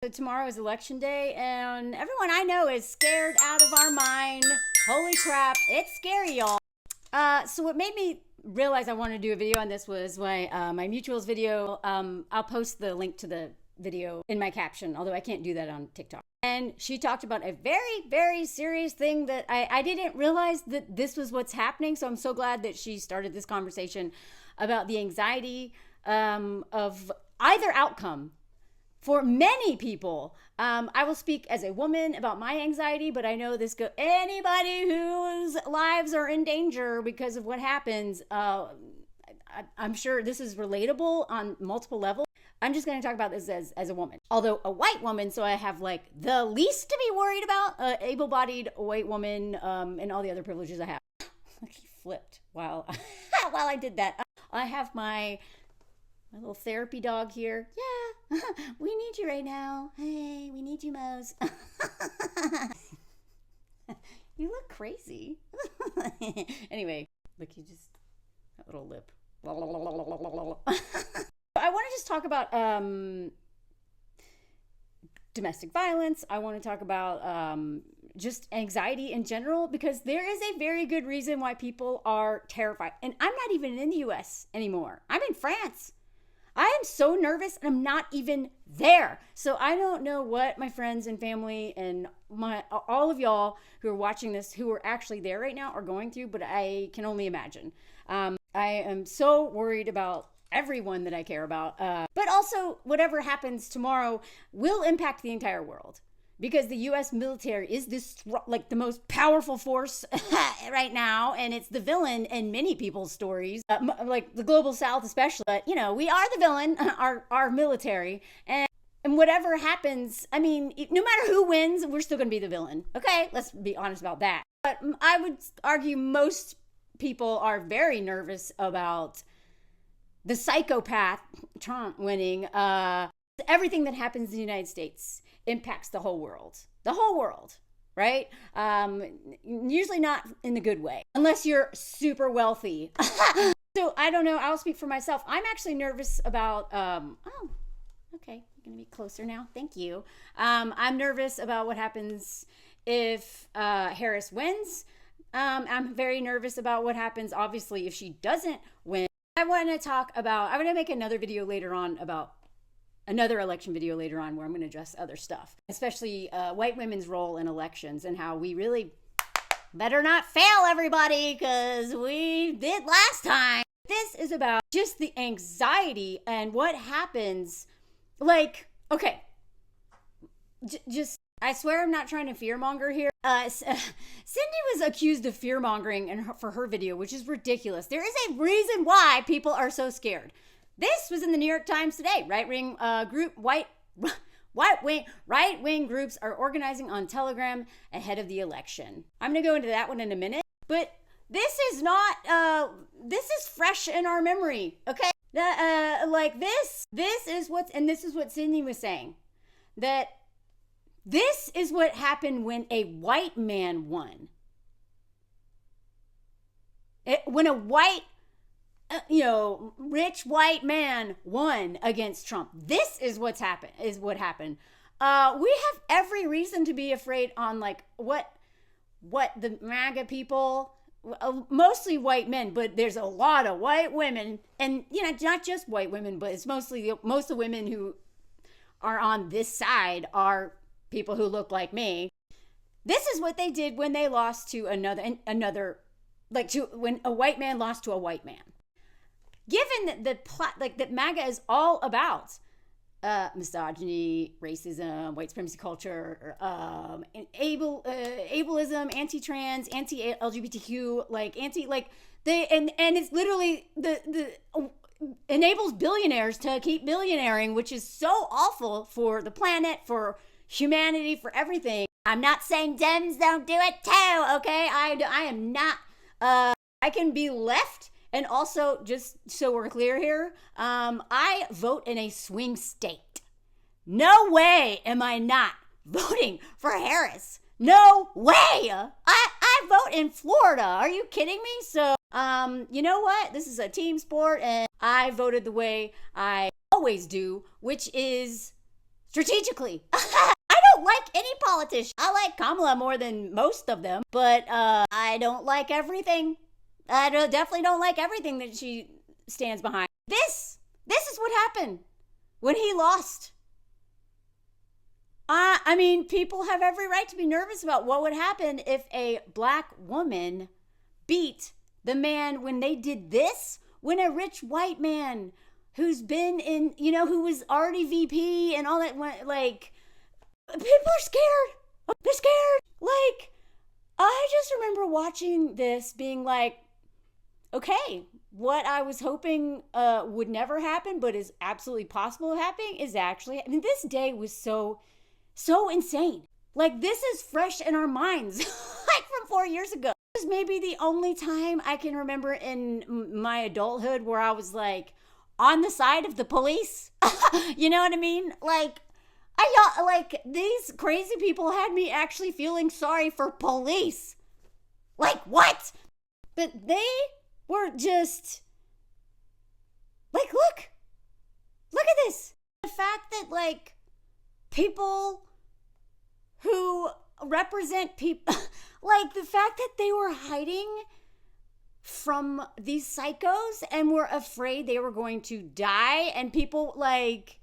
So tomorrow is election day, and everyone I know is scared out of our mind. Holy crap, it's scary, y'all. So what made me realize I wanted to do a video on this was my mutuals video. I'll post the link to the video in my caption, although I can't do that on TikTok. And she talked about a very, very serious thing that I didn't realize that this was what's happening. So I'm so glad that she started this conversation about the anxiety of either outcome. For many people, I will speak as a woman about my anxiety, but I know anybody whose lives are in danger because of what happens, I'm sure this is relatable on multiple levels. I'm just going to talk about this as a woman. Although a white woman, so I have like the least to be worried about, able-bodied white woman, and all the other privileges I have. He flipped while I did that. I have my little therapy dog here. Yeah, we need you right now. Hey, we need you, Mose. You look crazy. Anyway, look, that little lip. I want to just talk about domestic violence. I want to talk about just anxiety in general, because there is a very good reason why people are terrified. And I'm not even in the US anymore. I'm in France. I am so nervous and I'm not even there. So I don't know what my friends and family and all of y'all who are watching this, who are actually there right now, are going through, but I can only imagine. I am so worried about everyone that I care about. But also whatever happens tomorrow will impact the entire world, because the US military is the most powerful force right now, and it's the villain in many people's stories, like the global South especially. But we are the villain, our military, and whatever happens, I mean, no matter who wins, we're still gonna be the villain. Okay, let's be honest about that. But I would argue most people are very nervous about the psychopath Trump winning. Everything that happens in the United States impacts the whole world, right? Usually not in the good way, unless you're super wealthy. So I don't know, I'll speak for myself. I'm actually nervous about, okay, you're gonna be closer now, thank you. I'm nervous about what happens if Harris wins. I'm very nervous about what happens, obviously, if she doesn't win. I'm going to make another video later on about another election video later on where I'm going to address other stuff, especially white women's role in elections and how we really better not fail, everybody, because we did last time. This is about just the anxiety and what happens. Like, okay, just, I swear I'm not trying to fearmonger here. Cindy was accused of fearmongering for her video, which is ridiculous. There is a reason why people are so scared. This was in the New York Times today. Right-wing right-wing groups are organizing on Telegram ahead of the election. I'm gonna go into that one in a minute, but this is not. This is fresh in our memory. Okay, this is what Cindy was saying, that this is what happened when a white man won. When a white, rich white man won against Trump. This is what happened. We have every reason to be afraid on what the MAGA people, mostly white men, but there's a lot of white women, and not just white women, but it's mostly most of the women who are on this side are people who look like me. This is what they did when they lost to when a white man lost to a white man. Given that MAGA is all about misogyny, racism, white supremacy culture, ableism, anti-trans, anti-LGBTQ, and it's literally the enables billionaires to keep billionairing, which is so awful for the planet, for humanity, for everything. I'm not saying Dems don't do it too, okay? I am not. I can be left, and also, just so we're clear here, I vote in a swing state. No way am I not voting for Harris. No way. I vote in Florida. Are you kidding me? So, you know what? This is a team sport, and I voted the way I always do, which is strategically. I don't like any politician. I like Kamala more than most of them, but I don't like everything. Definitely don't like everything that she stands behind. This is what happened when he lost. I mean, people have every right to be nervous about what would happen if a black woman beat the man when they did this, when a rich white man who's been in, who was already VP and all that, like, people are scared. They're scared. Like, I just remember watching this being like, okay, what I was hoping would never happen, but is absolutely possible happening is actually, this day was so insane. Like, this is fresh in our minds, like from 4 years ago. This is maybe the only time I can remember in my adulthood where I was like on the side of the police. You know what I mean? Like, these crazy people had me actually feeling sorry for police. Like, what? But they were just like, look at this. The fact that, like, people who represent people, like, the fact that they were hiding from these psychos and were afraid they were going to die, and people, like,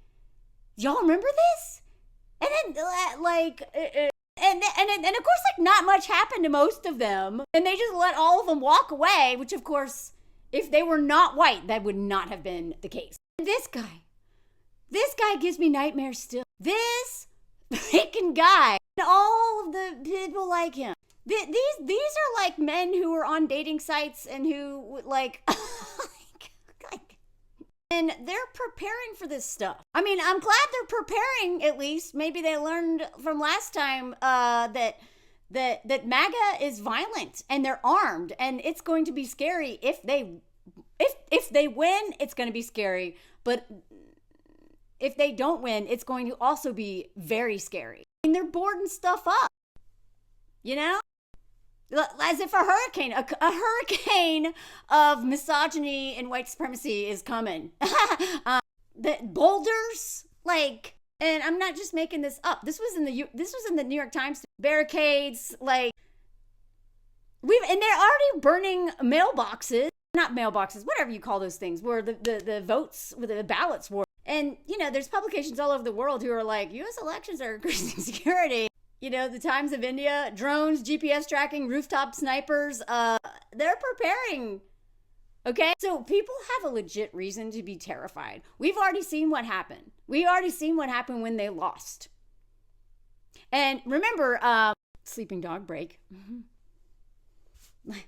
y'all remember this? And then, like, and of course, like, not much happened to most of them, and they just let all of them walk away, which, of course, if they were not white, that would not have been the case. This guy gives me nightmares still. This freaking guy, and all of the people like him. These are like men who are on dating sites and who, like, and they're preparing for this stuff. I mean, I'm glad they're preparing, at least. Maybe they learned from last time that MAGA is violent and they're armed, and it's going to be scary if they win. It's going to be scary, but if they don't win, it's going to also be very scary. I mean, they're boarding stuff up, as if a hurricane of misogyny and white supremacy is coming. The boulders, like, and I'm not just making this up. This was in the New York Times. Barricades, like, and they're already burning mailboxes, not mailboxes, whatever you call those things, where the votes, where the ballots were. And, there's publications all over the world who are like, U.S. elections are increasing security. The Times of India, drones, GPS tracking, rooftop snipers, they're preparing. Okay? So people have a legit reason to be terrified. We've already seen what happened. We already seen what happened when they lost. And remember, sleeping dog break.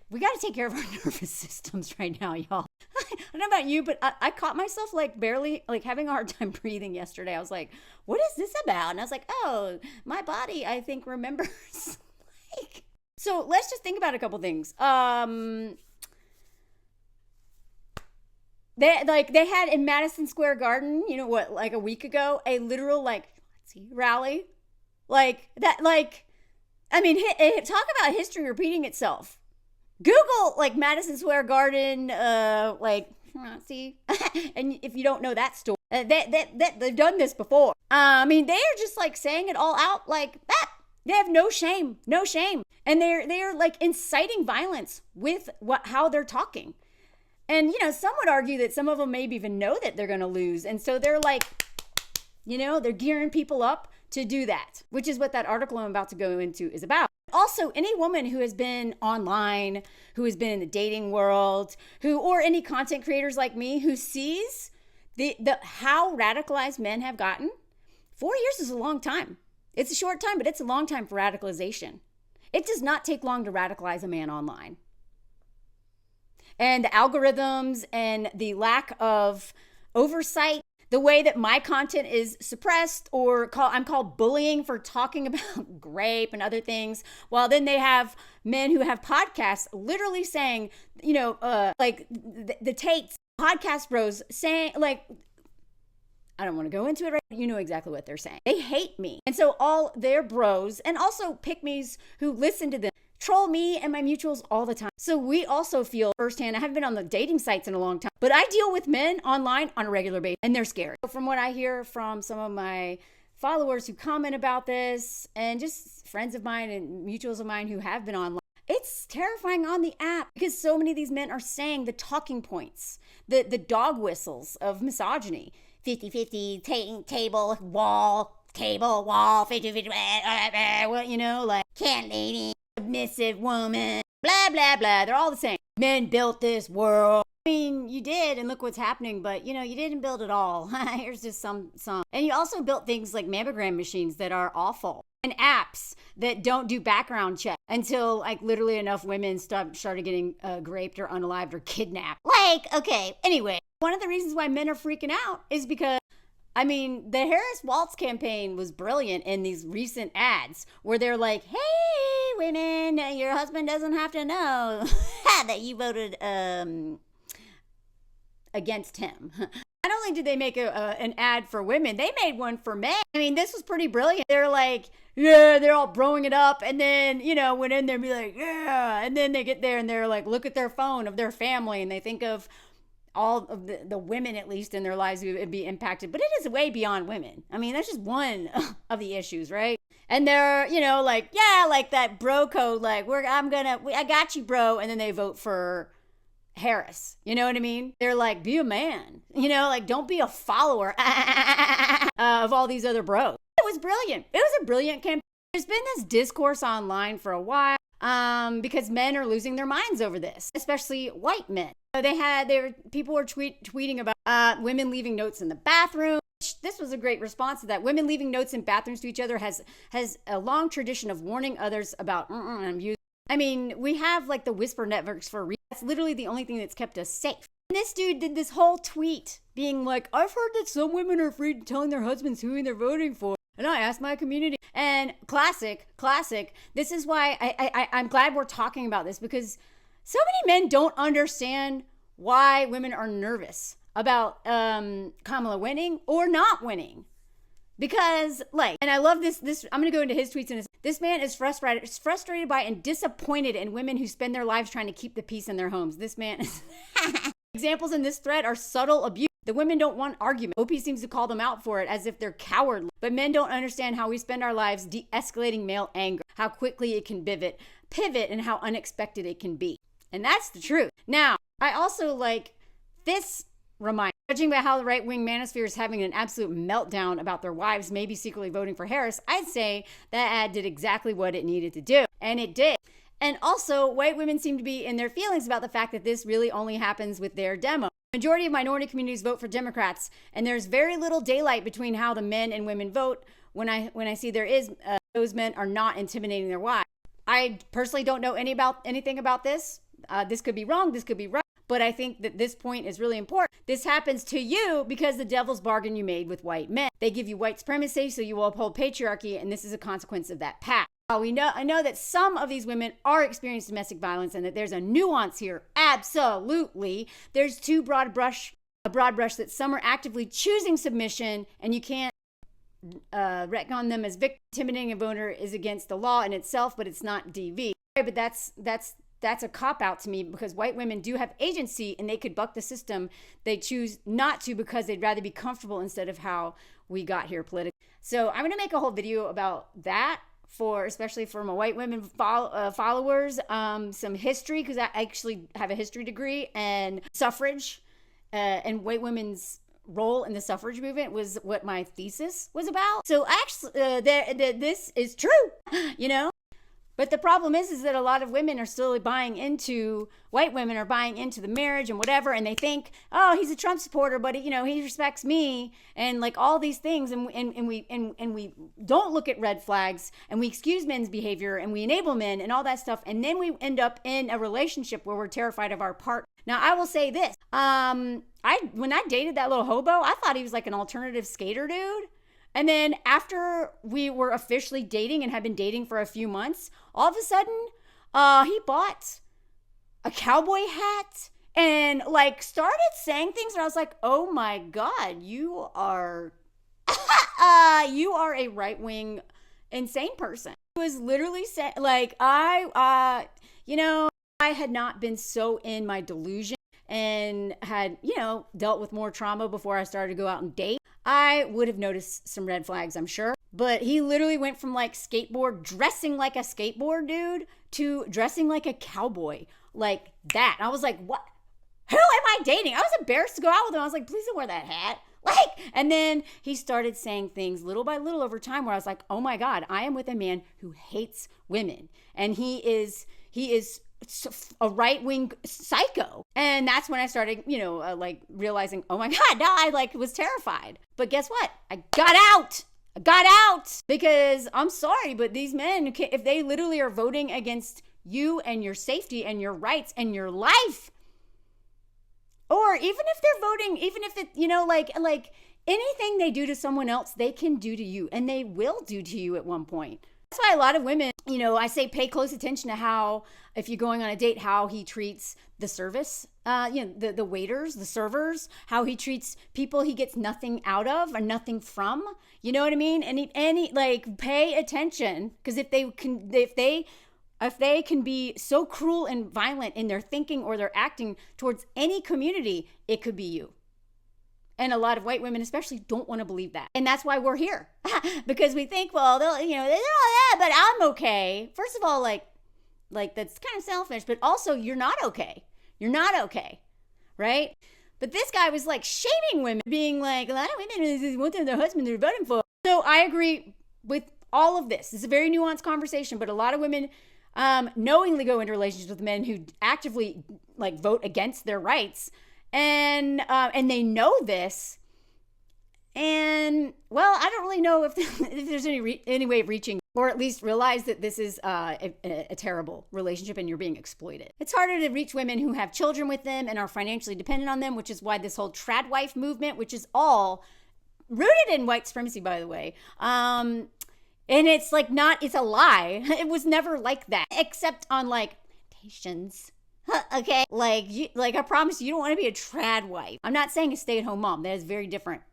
We got to take care of our nervous systems right now, y'all. I don't know about you, but I caught myself like barely like having a hard time breathing yesterday. I was like, what is this about? And I was like, oh, my body, I think, remembers. So let's just think about a couple things. They had in Madison Square Garden, like a week ago, a literal rally. Like that, like, I mean, talk about history repeating itself. Google like Madison Square Garden, see, and if you don't know that story, they've done this before. I mean, they are just like saying it all out like that. They have no shame, and they're like inciting violence with how they're talking. And some would argue that some of them maybe even know that they're going to lose, and so they're like, they're gearing people up to do that, which is what that article I'm about to go into is about. Also, any woman who has been online, who has been in the dating world, or any content creators like me who sees the how radicalized men have gotten, 4 years is a long time. It's a short time, but it's a long time for radicalization. It does not take long to radicalize a man online. And the algorithms and the lack of oversight, the way that my content is suppressed, or I'm called bullying for talking about rape and other things, while then they have men who have podcasts literally saying, like the Tates podcast bros saying, like, I don't want to go into it right. You know exactly what they're saying. They hate me. And so all their bros and also pick-me's who listen to them troll me and my mutuals all the time. So we also feel firsthand. I haven't been on the dating sites in a long time, but I deal with men online on a regular basis, and they're scary. From what I hear from some of my followers who comment about this, and just friends of mine and mutuals of mine who have been online. It's terrifying on the app because so many of these men are saying the talking points, the dog whistles of misogyny. 50-50, table, wall, 50-50, you know, like cat lady, submissive woman, blah, blah, blah. They're all the same. Men built this world. I mean, you did, and look what's happening, but, you know, you didn't build it all. Here's just some. And you also built things like mammogram machines that are awful, and apps that don't do background checks until, like, literally enough women started getting raped or unalived or kidnapped. Like, okay, anyway, one of the reasons why men are freaking out is because, I mean, the Harris Waltz campaign was brilliant in these recent ads where they're like, hey, women, your husband doesn't have to know that you voted against him. Not only did they make an ad for women, they made one for men. I mean, this was pretty brilliant. They're like, yeah, they're all broing it up. And then, you know, went in there and be like, yeah. And then they get there and they're like, look at their phone of their family. And they think of all of the women, at least in their lives, who would be impacted. But it is way beyond women. I mean, that's just one of the issues, right? And they're, you know, like, yeah, like that bro code, like, I got you, bro. And then they vote for Harris. You know what I mean? They're like, be a man. You know, like, don't be a follower of all these other bros. It was brilliant. It was a brilliant campaign. There's been this discourse online for a while because men are losing their minds over this, especially white men. So people were tweeting about women leaving notes in the bathroom. This was a great response to that. Women leaving notes in bathrooms to each other has a long tradition of warning others about abuse. I mean, we have like the whisper networks for a reason. That's literally the only thing that's kept us safe. And this dude did this whole tweet being like, I've heard that some women are afraid of telling their husbands who they're voting for. And I asked my community. And classic. This is why I'm glad we're talking about this, because so many men don't understand why women are nervous about Kamala winning or not winning. Because, like, and I love this, I'm going to go into his tweets, and this man is frustrated by and disappointed in women who spend their lives trying to keep the peace in their homes. This man is... Examples in this thread are subtle abuse. The women don't want argument. OP seems to call them out for it as if they're cowardly. But men don't understand how we spend our lives de-escalating male anger, how quickly it can pivot, and how unexpected it can be. And that's the truth. Now, I also like this reminder. Judging by how the right-wing manosphere is having an absolute meltdown about their wives maybe secretly voting for Harris, I'd say that ad did exactly what it needed to do. And it did. And also, white women seem to be in their feelings about the fact that this really only happens with their demo. Majority of minority communities vote for Democrats, and there's very little daylight between how the men and women vote. When I see there is, those men are not intimidating their wives. I personally don't know anything about this. This could be wrong, this could be right, but I think that this point is really important. This happens to you because the devil's bargain you made with white men. They give you white supremacy, so you will uphold patriarchy, and this is a consequence of that path. I know that some of these women are experiencing domestic violence and that there's a nuance here. Absolutely. There's a broad brush that some are actively choosing submission, and you can't reckon on them as victim. Intimidating a voter is against the law in itself, but it's not DV. But that's a cop-out to me, because white women do have agency and they could buck the system. They choose not to because they'd rather be comfortable instead of how we got here politically. So I'm going to make a whole video about that, especially for my white women followers, some history, because I actually have a history degree, and suffrage and white women's role in the suffrage movement was what my thesis was about. So actually, this is true, you know. But the problem is that a lot of women are still white women are buying into the marriage and whatever, and they think, oh, he's a Trump supporter, but he respects me, and like all these things, and we don't look at red flags, and we excuse men's behavior, and we enable men and all that stuff, and then we end up in a relationship where we're terrified of our partner. Now, I will say this, when I dated that little hobo, I thought he was like an alternative skater dude. And then after we were officially dating and had been dating for a few months, all of a sudden, he bought a cowboy hat and like started saying things. And I was like, oh my God, you are a right-wing insane person. He was literally saying, like, I had not been so in my delusion and had, dealt with more trauma before I started to go out and date. I would have noticed some red flags, I'm sure. But he literally went from like dressing like a skateboard dude to dressing like a cowboy. Like that. I was like, what? Who am I dating? I was embarrassed to go out with him. I was like, please don't wear that hat. And then he started saying things little by little over time where I was like, oh my God, I am with a man who hates women. And he is a right-wing psycho. And that's when I started, like realizing, oh my God, now I like was terrified. But guess what? I got out because I'm sorry, but these men, if they literally are voting against you and your safety and your rights and your life, or even if they're voting, even if it, like anything they do to someone else, they can do to you, and they will do to you at one point. That's why a lot of women, I say pay close attention to how, if you're going on a date, how he treats the service, the waiters, the servers, how he treats people he gets nothing out of or nothing from. You know what I mean? And like pay attention, because if they can be so cruel and violent in their thinking or their acting towards any community, it could be you. And a lot of white women especially don't want to believe that. And that's why we're here. Because we think, well, they're all that, but I'm okay. First of all, like that's kind of selfish, but also you're not okay. You're not okay, right? But this guy was like shaming women, being like, a lot of women want their husband they're voting for. So I agree with all of this. It's a very nuanced conversation, but a lot of women knowingly go into relationships with men who actively like vote against their rights, and they know this, and well, I don't really know if there's any way of reaching, or at least realize that this is a terrible relationship and you're being exploited. It's harder to reach women who have children with them and are financially dependent on them, which is why this whole trad wife movement, which is all rooted in white supremacy, by the way, and it's like it's a lie. It was never like that, except on like plantations. Okay, like I promise you don't want to be a trad wife. I'm not saying a stay-at-home mom. That is very different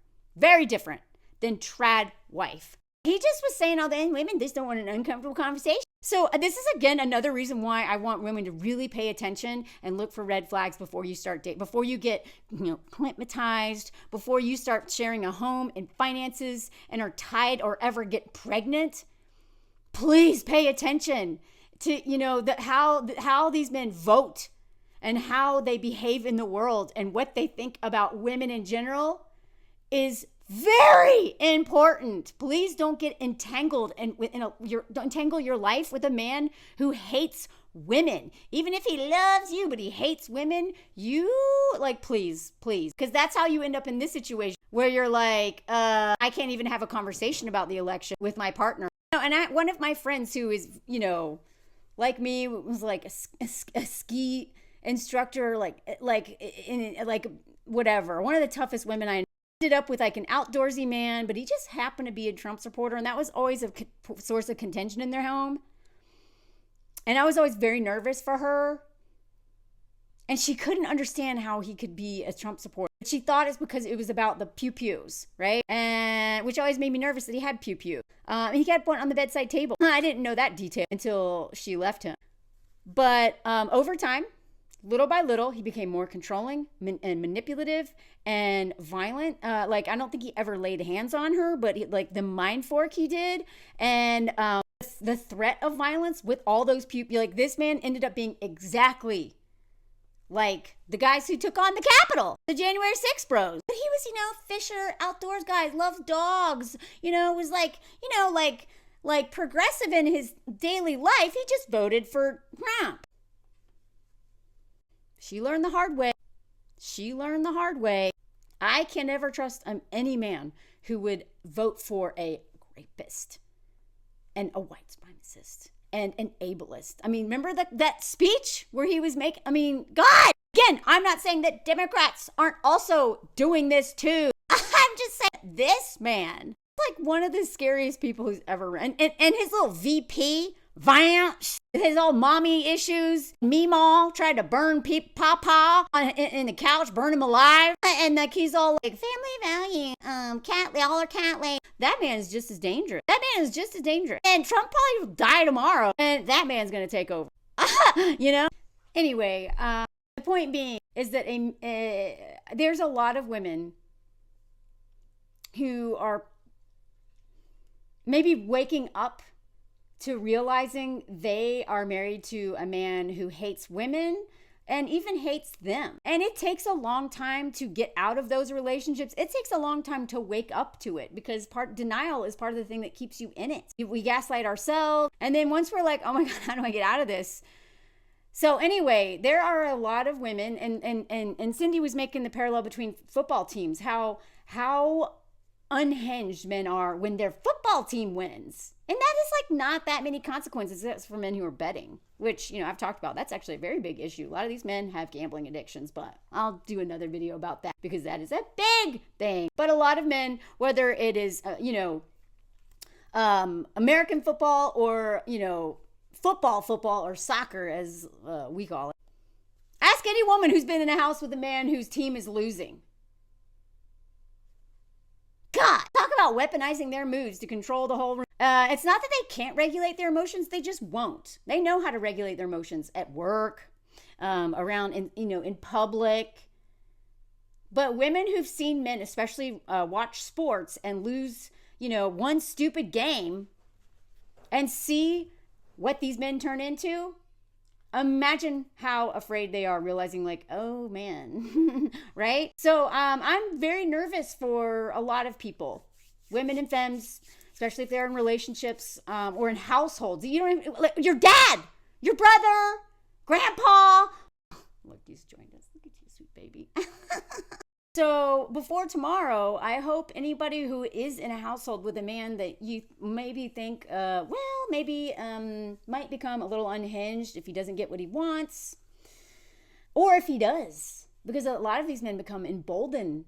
than trad wife. He just was saying all the women just don't want an uncomfortable conversation. So this is again another reason why I want women to really pay attention and look for red flags before you start dating, before you get climatized, before you start sharing a home and finances and are tied or ever get pregnant. Please pay attention to how these men vote and how they behave in the world and what they think about women in general is very important. Please don't get entangled don't entangle your life with a man who hates women. Even if he loves you, but he hates women, please, because that's how you end up in this situation where you're like, I can't even have a conversation about the election with my partner. And one of my friends who is, like me, was like a ski instructor, whatever. One of the toughest women I ended up with, like an outdoorsy man, but he just happened to be a Trump supporter, and that was always a source of contention in their home. And I was always very nervous for her, and she couldn't understand how he could be a Trump supporter. She thought it's because it was about the pew-pews, right? And which always made me nervous that he had pew-pew. And he had one on the bedside table. I didn't know that detail until she left him. But over time, little by little, he became more controlling and manipulative and violent. I don't think he ever laid hands on her, but the mind fork he did. And the threat of violence with all those this man ended up being exactly like the guys who took on the Capitol, the January 6th bros. But he was, fisher, outdoors guy, loves dogs, was like progressive in his daily life. He just voted for Trump. She learned the hard way. I can never trust any man who would vote for a rapist and a white supremacist and an ableist. I mean, remember that speech where he was God! Again, I'm not saying that Democrats aren't also doing this too. I'm just saying this man, like one of the scariest people who's ever run. And his little VP, Vance, his old mommy issues. Meemaw tried to burn Papa in the couch, burn him alive. And he's all like, family value, y'all are cat lady. That man is just as dangerous. And Trump probably will die tomorrow, and that man's going to take over. Anyway, the point being is that there's a lot of women who are maybe waking up to realizing they are married to a man who hates women and even hates them. And it takes a long time to get out of those relationships. It takes a long time to wake up to it, because denial is part of the thing that keeps you in it. We gaslight ourselves. And then once we're like, oh my God, how do I get out of this? So anyway, there are a lot of women, and Cindy was making the parallel between football teams, how unhinged men are when their football team wins. And that is like not that many consequences. That's for men who are betting, which, you know, I've talked about. That's actually a very big issue. A lot of these men have gambling addictions, but I'll do another video about that because that is a big thing. But a lot of men, whether it is, American football or, football or soccer as we call it. Ask any woman who's been in a house with a man whose team is losing. God, talk about weaponizing their moods to control the whole room. It's not that they can't regulate their emotions, they just won't. They know how to regulate their emotions at work, around, in public. But women who've seen men, especially watch sports and lose, one stupid game and see what these men turn into, imagine how afraid they are, realizing like, oh man, right? So I'm very nervous for a lot of people, women and femmes, especially if they're in relationships or in households. You don't even, like, your dad, your brother, grandpa. Look, he's joined us. Look at you, sweet baby. So before tomorrow, I hope anybody who is in a household with a man that you maybe think, might become a little unhinged if he doesn't get what he wants, or if he does, because a lot of these men become emboldened.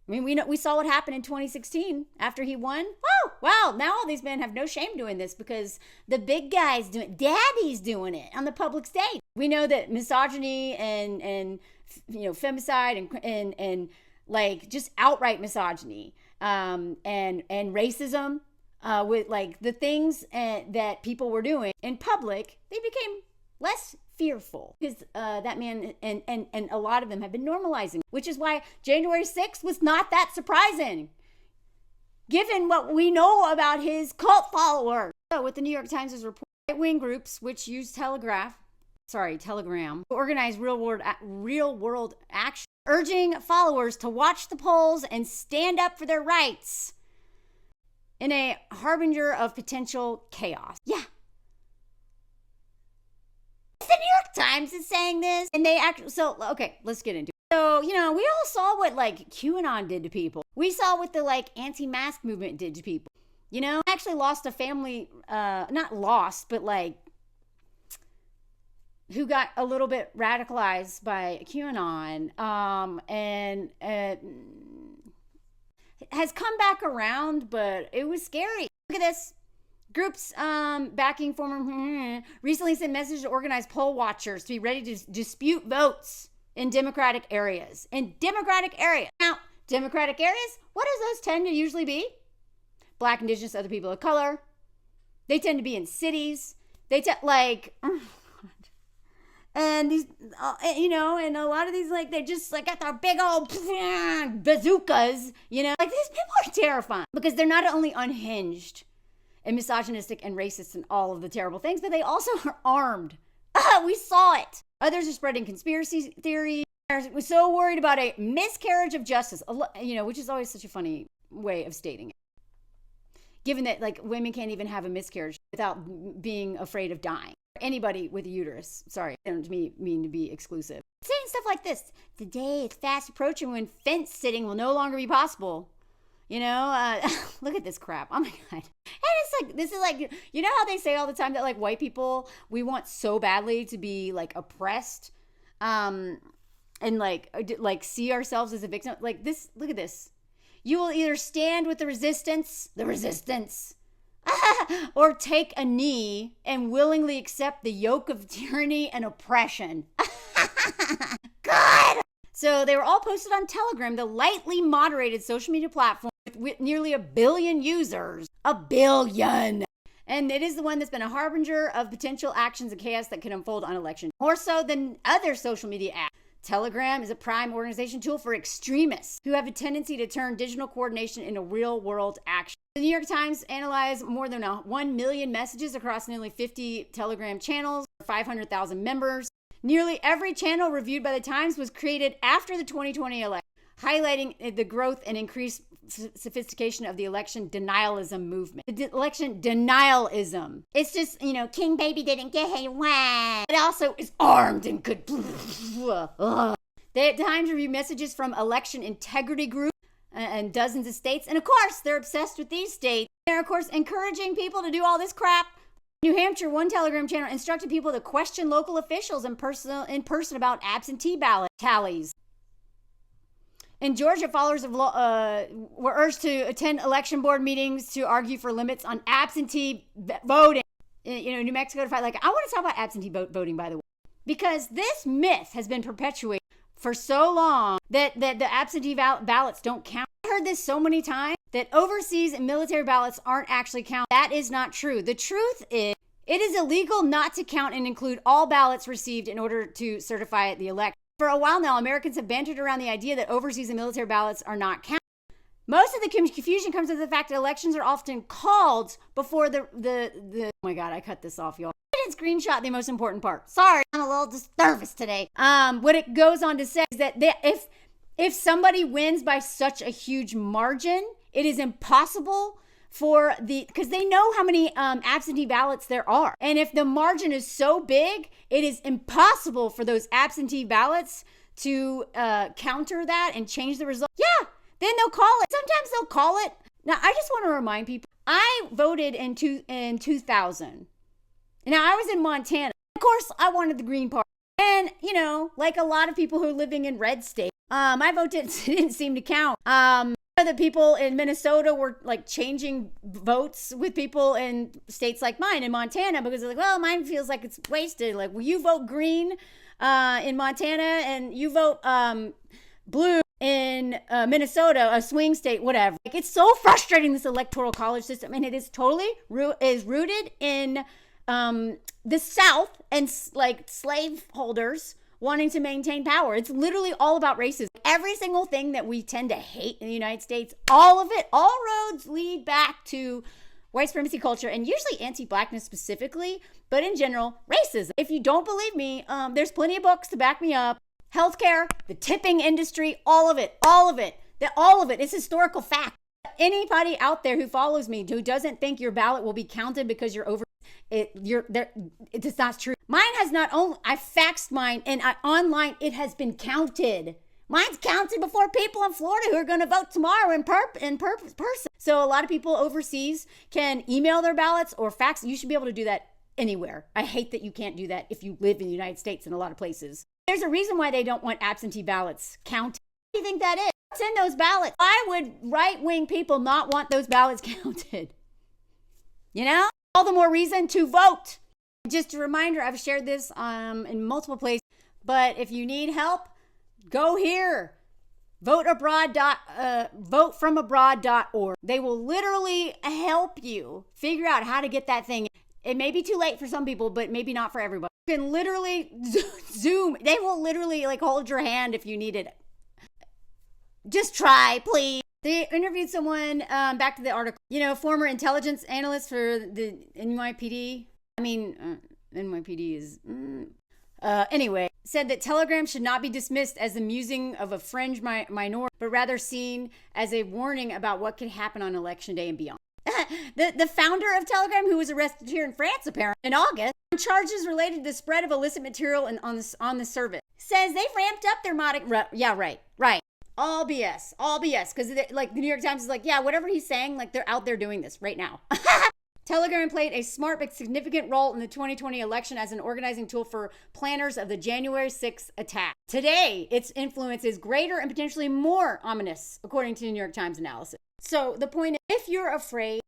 I mean, we saw what happened in 2016 after he won. Oh, wow, now all these men have no shame doing this because the big guy's doing it, daddy's doing it on the public stage. We know that misogyny and femicide and like just outright misogyny and racism with like the things that people were doing in public, they became less fearful because that man and a lot of them have been normalizing, which is why January 6th was not that surprising given what we know about his cult followers. So what the New York Times is reporting, right-wing groups which use Telegram, to organize real world action, urging followers to watch the polls and stand up for their rights in a harbinger of potential chaos. Yeah. The New York Times is saying this, and they actually, so, okay, let's get into it. So, we all saw what, like, QAnon did to people. We saw what the, like, anti-mask movement did to people. I actually lost a family, not lost, but, like, who got a little bit radicalized by QAnon, and has come back around, but it was scary. Look at this. Groups backing former recently sent messages to organize poll watchers to be ready to dispute votes in Democratic areas. Now, Democratic areas, what does those tend to usually be? Black, Indigenous, other people of color. They tend to be in cities. They and these, and a lot of these, like, they just, like, got their big old bazookas, Like, these people are terrifying because they're not only unhinged and misogynistic and racist and all of the terrible things, but they also are armed. We saw it. Others are spreading conspiracy theories. We're so worried about a miscarriage of justice, which is always such a funny way of stating it. Given that, like, women can't even have a miscarriage without being afraid of dying. Anybody with a uterus. Sorry, I don't mean to be exclusive. Saying stuff like this. The day is fast approaching when fence sitting will no longer be possible. Look at this crap. Oh my God. And it's like, this is like, how they say all the time that, like, white people, we want so badly to be, like, oppressed, and like see ourselves as a victim. Like this, look at this. You will either stand with the resistance, or take a knee and willingly accept the yoke of tyranny and oppression. God! So they were all posted on Telegram, the lightly moderated social media platform with nearly 1 billion users. 1 billion! And it is the one that's been a harbinger of potential actions and chaos that could unfold on election. More so than other social media apps. Telegram is a prime organization tool for extremists who have a tendency to turn digital coordination into real-world action. The New York Times analyzed more than 1 million messages across nearly 50 Telegram channels, 500,000 members. Nearly every channel reviewed by the Times was created after the 2020 election, highlighting the growth and increased sophistication of the election denialism movement. The election denialism. It's just, King Baby didn't get his way. It also is armed and could. The Times reviewed messages from election integrity groups and dozens of states. And of course, they're obsessed with these states. They're, of course, encouraging people to do all this crap. New Hampshire, one Telegram channel instructed people to question local officials in person about absentee ballot tallies. In Georgia, followers of law were urged to attend election board meetings to argue for limits on absentee voting. New Mexico to fight. I want to talk about absentee voting, by the way, because this myth has been perpetuated for so long that the absentee ballots don't count. I heard this so many times that overseas military ballots aren't actually counted. That is not true. The truth is, it is illegal not to count and include all ballots received in order to certify the election. For a while now, Americans have bantered around the idea that overseas and military ballots are not counted. Most of the confusion comes from the fact that elections are often called before the oh my God, I cut this off, y'all. I didn't screenshot the most important part. Sorry, I'm a little nervous today. What it goes on to say is that if somebody wins by such a huge margin, it is impossible because they know how many absentee ballots there are. And if the margin is so big, it is impossible for those absentee ballots to counter that and change the result. Yeah, then they'll call it. Sometimes they'll call it. Now, I just want to remind people, I voted in 2000. Now, I was in Montana. Of course, I wanted the Green Party. And, like a lot of people who are living in red states, my vote didn't seem to count. The people in Minnesota were changing votes with people in states like mine in Montana because they're well, mine feels like it's wasted. Will you vote green in Montana and you vote blue in Minnesota, a swing state, whatever. It's so frustrating, this electoral college system, and it is totally rooted in the South and slaveholders wanting to maintain power. It's literally all about racism. Every single thing that we tend to hate in the United States, all roads lead back to white supremacy culture, and usually anti-blackness specifically, but in general, racism. If you don't believe me, there's plenty of books to back me up. Healthcare, the tipping industry, all of it. It's historical fact. Anybody out there who follows me who doesn't think your ballot will be counted because you're over it's not true. Mine has not only, I faxed mine and online, it has been counted. Mine's counted before people in Florida who are going to vote tomorrow in person. So a lot of people overseas can email their ballots or fax. You should be able to do that anywhere. I hate that you can't do that if you live in the United States in a lot of places. There's a reason why they don't want absentee ballots counted. What do you think that is? What's in those ballots? Why would right-wing people not want those ballots counted? All the more reason to vote. Just a reminder, I've shared this in multiple places, but if you need help, go here. Votefromabroad.org. They will literally help you figure out how to get that thing. It may be too late for some people, but maybe not for everybody. You can literally Zoom. They will literally hold your hand if you need it. Just try, please. They interviewed someone, back to the article, former intelligence analyst for the NYPD. NYPD is, anyway, said that Telegram should not be dismissed as the musing of a fringe minority, but rather seen as a warning about what could happen on election day and beyond. The founder of Telegram, who was arrested here in France, apparently, in August, on charges related to the spread of illicit material on the service, says they've ramped up their yeah, right. All BS, because the New York Times is whatever he's saying, they're out there doing this right now. Telegram played a smart but significant role in the 2020 election as an organizing tool for planners of the January 6th attack. Today, its influence is greater and potentially more ominous, according to the New York Times analysis. So the point is, if you're afraid,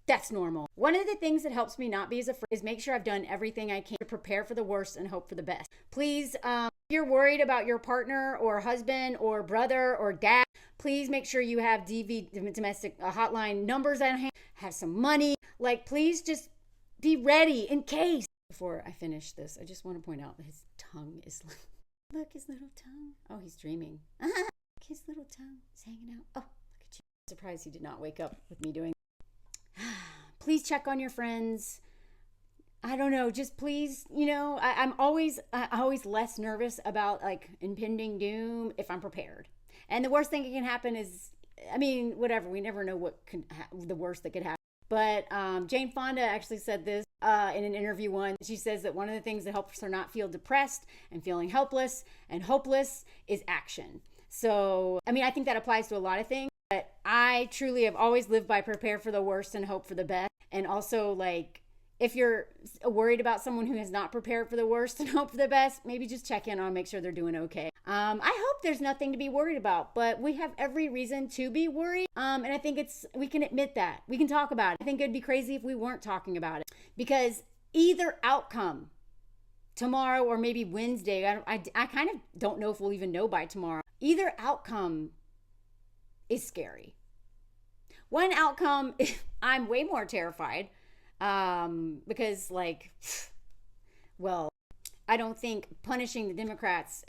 that's normal. One of the things that helps me not be as afraid is make sure I've done everything I can to prepare for the worst and hope for the best. Please, if you're worried about your partner or husband or brother or dad, please make sure you have domestic hotline numbers on hand, have some money. Please just be ready in case. Before I finish this, I just want to point out that his tongue is Look, his little tongue. Oh, he's dreaming. His little tongue is hanging out. Oh, look at you. Surprised he did not wake up with me doing that. Please check on your friends. I don't know, just please, I'm always less nervous about like impending doom if I'm prepared. And the worst thing that can happen is, whatever, we never know what the worst that could happen. But Jane Fonda actually said this in an interview once. She says that one of the things that helps her not feel depressed and feeling helpless and hopeless is action. So, I think that applies to a lot of things, but I truly have always lived by prepare for the worst and hope for the best. And also, like, if you're worried about someone who has not prepared for the worst and hope for the best, maybe just check in on, make sure they're doing okay. I hope there's nothing to be worried about, but we have every reason to be worried. And I think we can admit that. We can talk about it. I think it'd be crazy if we weren't talking about it, because either outcome, tomorrow or maybe Wednesday, I kind of don't know if we'll even know by tomorrow. Either outcome is scary. One outcome, I'm way more terrified. Because I don't think punishing the Democrats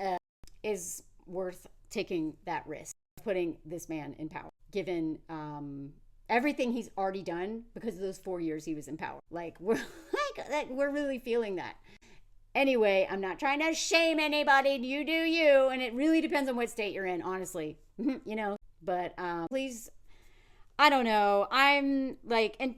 is worth taking that risk, putting this man in power, given everything he's already done because of those 4 years he was in power. We're really feeling that. Anyway, I'm not trying to shame anybody. You do you, and it really depends on what state you're in, honestly. But please. I don't know. and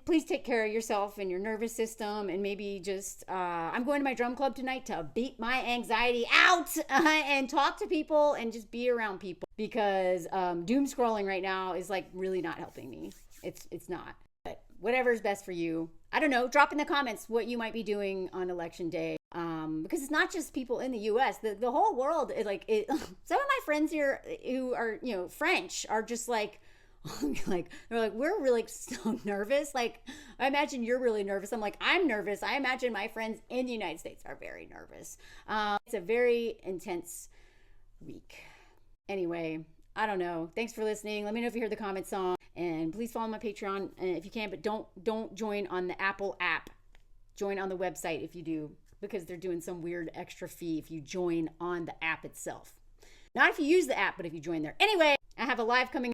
please take care of yourself and your nervous system, and maybe just, I'm going to my drum club tonight to beat my anxiety out and talk to people and just be around people, because doom scrolling right now is like really not helping me. It's not. But whatever is best for you. I don't know. Drop in the comments what you might be doing on election day. Because it's not just people in the U.S. The whole world is like, some of my friends here who are, French are just like, they're like, we're really so nervous. Like, I imagine you're really nervous. I'm like, I'm nervous. I imagine my friends in the United States are very nervous. It's a very intense week. Anyway, I don't know. Thanks for listening. Let me know if you heard the comment song, and please follow my Patreon if you can, but don't join on the Apple app. Join on the website if you do, because they're doing some weird extra fee if you join on the app itself. Not if you use the app, but if you join there. Anyway, I have a live coming.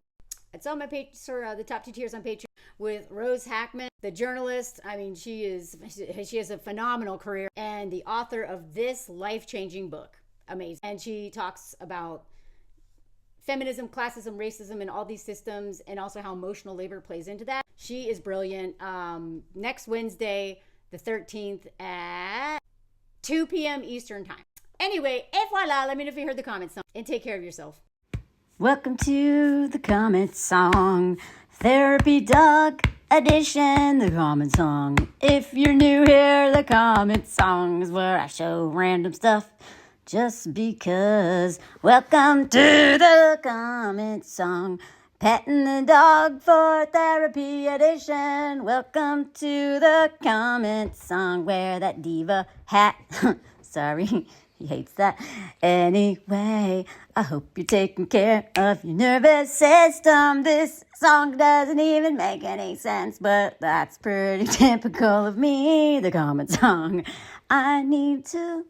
It's on my page, the top 2 tiers on Patreon, with Rose Hackman, the journalist. She has a phenomenal career, and the author of this life-changing book. Amazing. And she talks about feminism, classism, racism, and all these systems, and also how emotional labor plays into that. She is brilliant. Next Wednesday, the 13th at 2 p.m. Eastern time. Anyway, et voila. Let me know if you heard the comments, and take care of yourself. Welcome to the comment song, Therapy Dog Edition, the comment song. If you're new here, the comment song is where I show random stuff just because. Welcome to the comment song, petting the dog for Therapy Edition. Welcome to the comment song, wear that diva hat. Sorry. He hates that. Anyway, I hope you're taking care of your nervous system. This song doesn't even make any sense, but that's pretty typical of me, the comment song. I need to,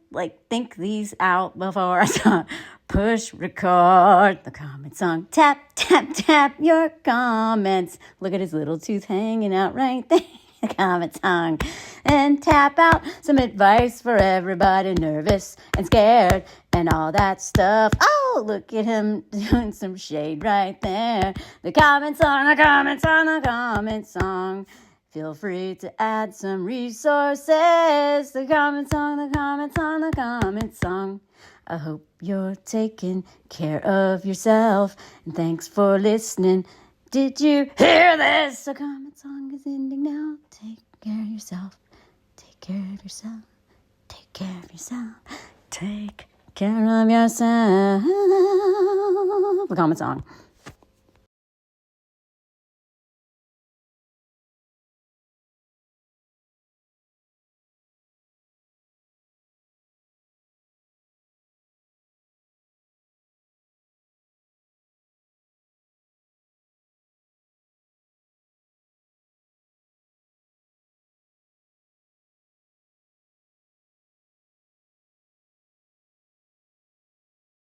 think these out before I start. Push record, the comment song. Tap, tap, tap your comments. Look at his little tooth hanging out right there. The comment song, and tap out some advice for everybody nervous and scared and all that stuff. Oh, look at him doing some shade right there. The comment song, the comment song, the comment song. Feel free to add some resources. The comment song, the comment song, the comment song. I hope you're taking care of yourself, and thanks for listening. Did you hear this? The comment song is ending now. Take care of yourself. Take care of yourself. Take care of yourself. Take care of yourself. The comment song.